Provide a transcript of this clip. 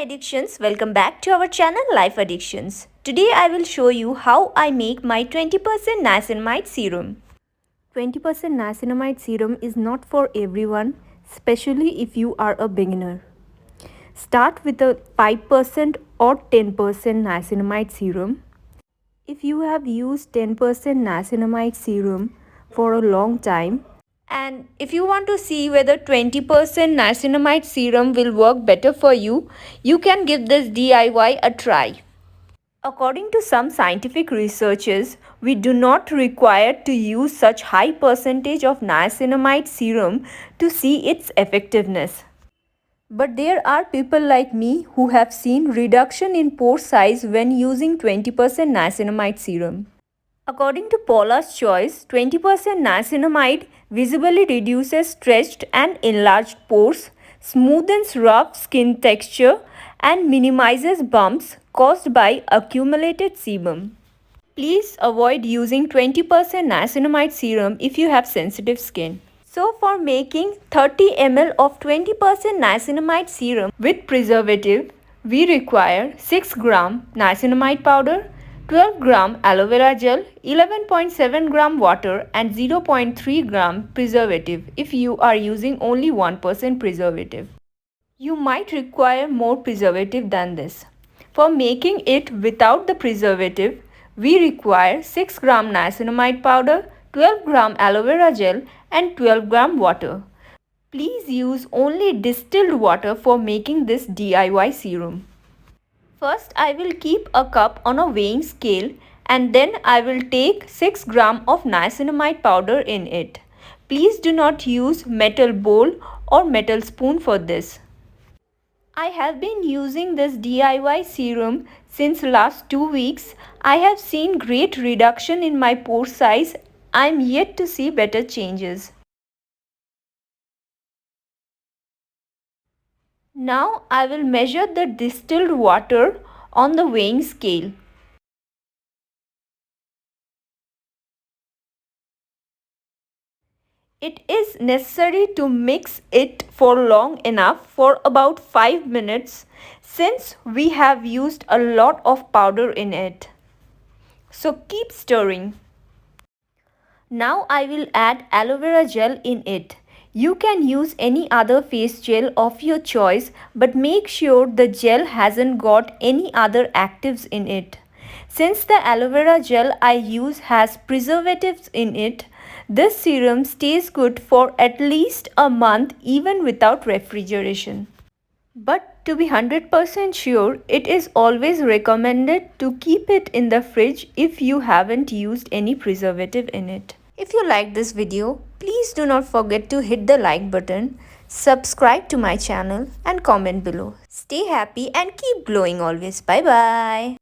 addictions, welcome back to our channel Life Addictions. Today I will show you how I make my 20% niacinamide serum. 20% niacinamide serum is not for everyone, especially if you are a beginner. Start with a 5% or 10% niacinamide serum. If you have used 10% niacinamide serum for a long time, and if you want to see whether 20% niacinamide serum will work better for you, you can give this DIY a try. According to some scientific researchers, we do not require to use such high percentage of niacinamide serum to see its effectiveness. But there are people like me who have seen reduction in pore size when using 20% niacinamide serum. According to Paula's Choice, 20% niacinamide visibly reduces stretched and enlarged pores, smoothens rough skin texture, and minimizes bumps caused by accumulated sebum. Please avoid using 20% niacinamide serum if you have sensitive skin. So for making 30 ml of 20% niacinamide serum with preservative, we require 6 gram niacinamide powder, 12 gram aloe vera gel, 11.7 gram water and 0.3 gram preservative if you are using only 1% preservative. You might require more preservative than this. For making it without the preservative, we require 6 gram niacinamide powder, 12 gram aloe vera gel and 12 gram water. Please use only distilled water for making this DIY serum. First, I will keep a cup on a weighing scale and then I will take 6 gram of niacinamide powder in it. Please do not use metal bowl or metal spoon for this. I have been using this DIY serum since last 2 weeks. I have seen great reduction in my pore size. I am yet to see better changes. Now I will measure the distilled water on the weighing scale. It is necessary to mix it for long enough for about 5 minutes since we have used a lot of powder in it. So keep stirring. Now I will add aloe vera gel in it. You can use any other face gel of your choice, but make sure the gel hasn't got any other actives in it. Since the aloe vera gel I use has preservatives in it, this serum stays good for at least a month even without refrigeration. But to be 100% sure, it is always recommended to keep it in the fridge if you haven't used any preservative in it. If you like this video, please do not forget to hit the like button, subscribe to my channel and comment below. Stay happy and keep glowing always. Bye bye.